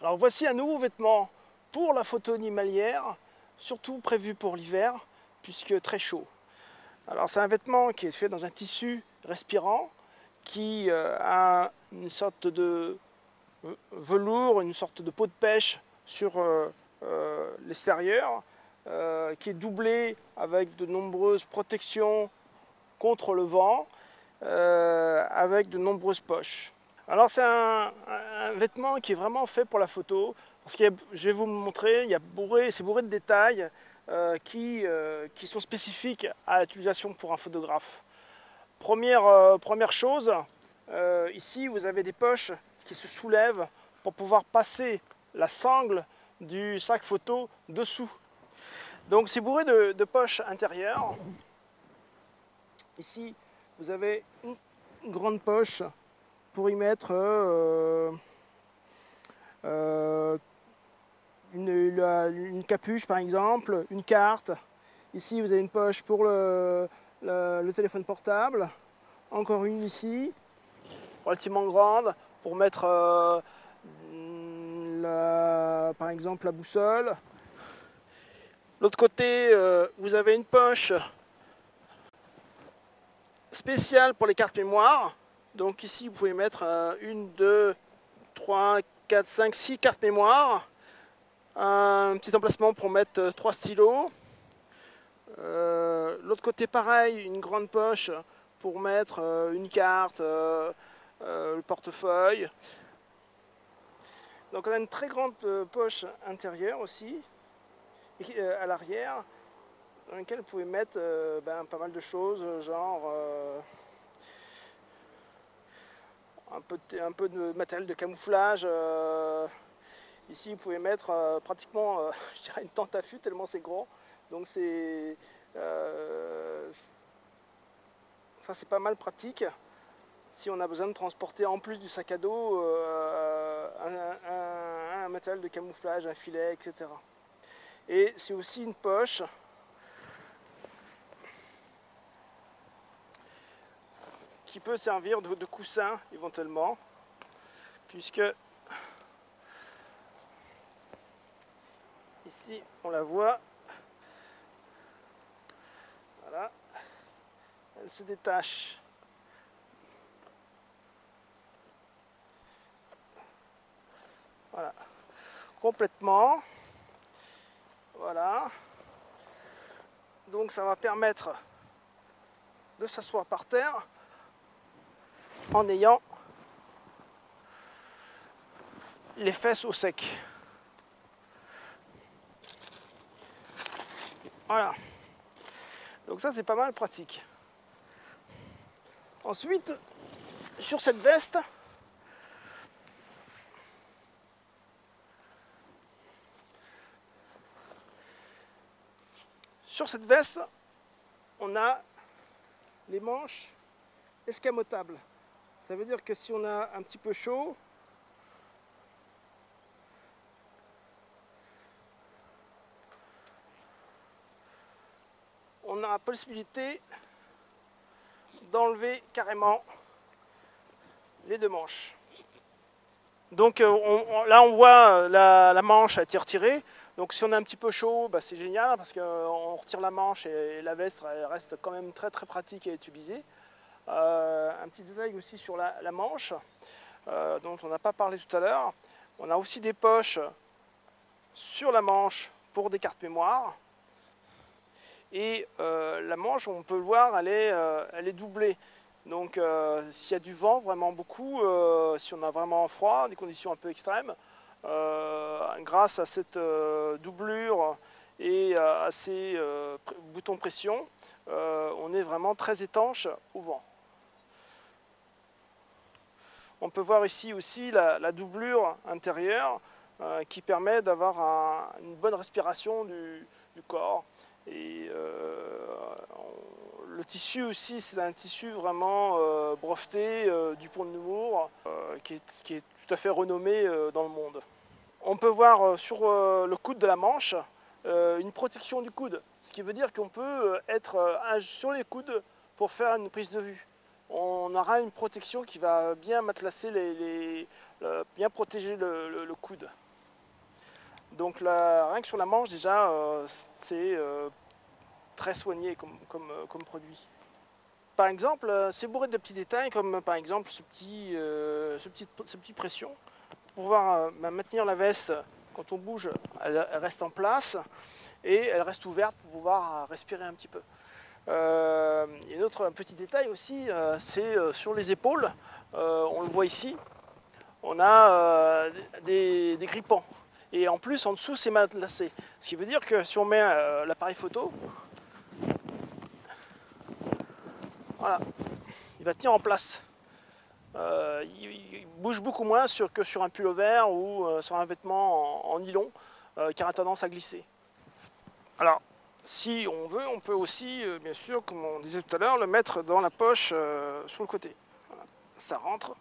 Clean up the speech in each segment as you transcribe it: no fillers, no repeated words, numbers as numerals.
Alors voici un nouveau vêtement pour la photo animalière, surtout prévu pour l'hiver, puisque très chaud. Alors c'est un vêtement qui est fait dans un tissu respirant, qui a une sorte de velours, une sorte de peau de pêche sur l'extérieur, qui est doublé avec de nombreuses protections contre le vent, avec de nombreuses poches. Alors c'est un vêtement qui est vraiment fait pour la photo, parce que je vais vous le montrer, c'est bourré de détails qui sont spécifiques à l'utilisation pour un photographe. Première chose, ici vous avez des poches qui se soulèvent pour pouvoir passer la sangle du sac photo dessous. Donc c'est bourré de poches intérieures. Ici vous avez une grande poche pour y mettre une capuche par exemple, une carte. Ici vous avez une poche pour le téléphone portable, encore une ici, relativement grande, pour mettre par exemple la boussole. L'autre côté, vous avez une poche spéciale pour les cartes mémoire. Donc ici vous pouvez mettre 1, 2, 3, 4, 5, 6 cartes mémoire. Un petit emplacement pour mettre 3 stylos. L'autre côté pareil, une grande poche pour mettre une carte, le portefeuille. Donc on a une très grande poche intérieure aussi, à l'arrière, dans laquelle vous pouvez mettre pas mal de choses, genre un peu de matériel de camouflage. Ici vous pouvez mettre pratiquement je dirais une tente à fût tellement c'est grand. Donc ça c'est pas mal pratique si on a besoin de transporter en plus du sac à dos un matériel de camouflage, un filet, etc. Et c'est aussi une poche qui peut servir de coussin éventuellement, puisque ici on la voit, voilà, elle se détache. Voilà, complètement. Voilà. Donc ça va permettre de s'asseoir par terre en ayant les fesses au sec. Voilà. Donc ça c'est pas mal pratique. Ensuite, sur cette veste, on a les manches escamotables. Ça veut dire que si on a un petit peu chaud, on a la possibilité d'enlever carrément les deux manches. Donc là on voit la manche a été retirée. Donc si on est un petit peu chaud, c'est génial parce qu'on retire la manche et la veste reste quand même très très pratique à utiliser. Un petit détail aussi sur la manche, dont on n'a pas parlé tout à l'heure. On a aussi des poches sur la manche pour des cartes mémoire. Et la manche, on peut le voir, elle est doublée. Donc s'il y a du vent vraiment beaucoup, si on a vraiment froid, des conditions un peu extrêmes, grâce à cette doublure et à ces boutons de pression, on est vraiment très étanche au vent. On peut voir ici aussi la doublure intérieure qui permet d'avoir une bonne respiration du corps. Et le tissu aussi, c'est un tissu vraiment breveté du Pont de Nemours, qui est tout à fait renommé dans le monde. On peut voir sur le coude de la manche une protection du coude, ce qui veut dire qu'on peut être sur les coudes pour faire une prise de vue. On aura une protection qui va bien matelassé, bien protéger le coude. Donc rien que sur la manche déjà, c'est très soigné comme produit. Par exemple, c'est bourré de petits détails comme par exemple ce petit pression. Pour pouvoir maintenir la veste, quand on bouge, elle reste en place et elle reste ouverte pour pouvoir respirer un petit peu. Et un autre petit détail aussi, c'est sur les épaules, on le voit ici, on a des grippants. Et en plus, en dessous, c'est matelassé. Ce qui veut dire que si on met l'appareil photo, voilà, il va tenir en place. Il bouge beaucoup moins que sur un pullover ou sur un vêtement en nylon qui a tendance à glisser. Alors, si on veut, on peut aussi, bien sûr, comme on disait tout à l'heure, le mettre dans la poche sur le côté. Voilà. Ça rentre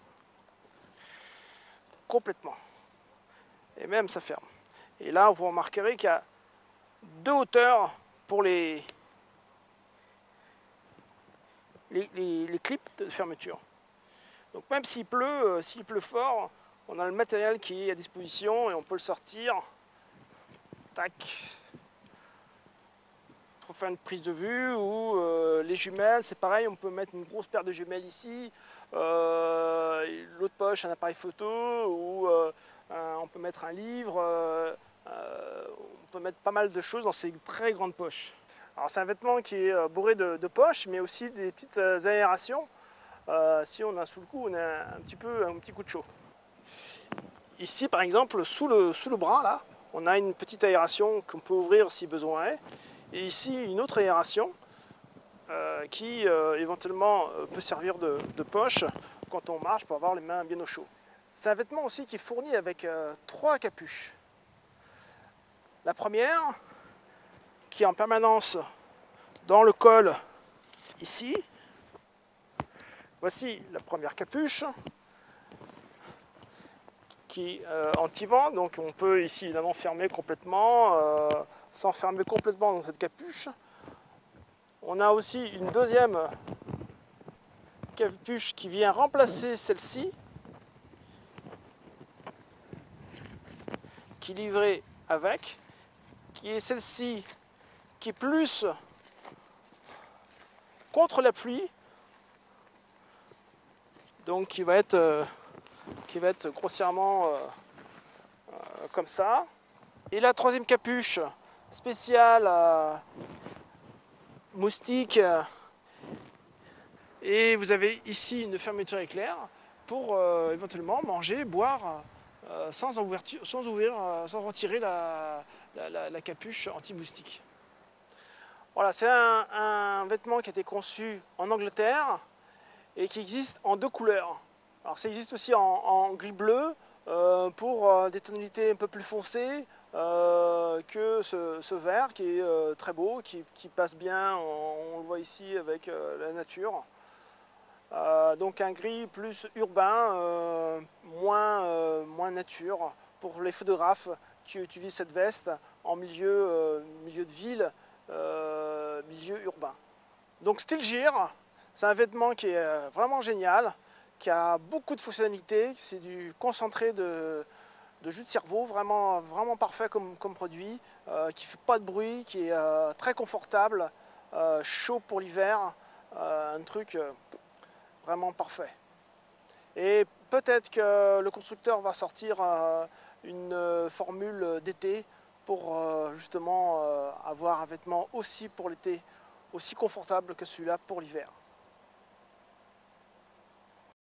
complètement. Et même ça ferme. Et là, vous remarquerez qu'il y a deux hauteurs pour les clips de fermeture. Donc même s'il pleut fort, on a le matériel qui est à disposition et on peut le sortir. Tac. Pour faire une prise de vue ou les jumelles, c'est pareil, on peut mettre une grosse paire de jumelles ici, l'autre poche, un appareil photo, ou on peut mettre un livre, on peut mettre pas mal de choses dans ces très grandes poches. Alors c'est un vêtement qui est bourré de poches, mais aussi des petites aérations. Si on a sous le cou, on a un petit coup de chaud. Ici par exemple, sous le bras là, on a une petite aération qu'on peut ouvrir si besoin est. Et ici une autre aération qui éventuellement peut servir de poche quand on marche pour avoir les mains bien au chaud. C'est un vêtement aussi qui est fourni avec 3 capuches. La première qui est en permanence dans le col ici. Voici la première capuche qui est anti-vent, donc on peut ici évidemment fermer complètement, s'enfermer complètement dans cette capuche. On a aussi une deuxième capuche qui vient remplacer celle-ci, qui est livrée avec, qui est celle-ci qui est plus contre la pluie, donc qui va être grossièrement comme ça. Et la troisième capuche spéciale moustique, et vous avez ici une fermeture éclair pour éventuellement manger, boire sans retirer la capuche anti-moustique. Voilà, c'est un vêtement qui a été conçu en Angleterre et qui existe en 2 couleurs. Alors ça existe aussi en gris-bleu pour des tonalités un peu plus foncées que ce vert qui est très beau, qui passe bien, on le voit ici avec la nature. Donc un gris plus urbain, moins nature, pour les photographes qui utilisent cette veste en milieu de ville, milieu urbain. Donc Style Gear, c'est un vêtement qui est vraiment génial, qui a beaucoup de fonctionnalités, c'est du concentré de jus de cerveau, vraiment parfait comme produit, qui ne fait pas de bruit, qui est très confortable, chaud pour l'hiver, un truc vraiment parfait. Et peut-être que le constructeur va sortir une formule d'été pour justement avoir un vêtement aussi pour l'été, aussi confortable que celui-là pour l'hiver.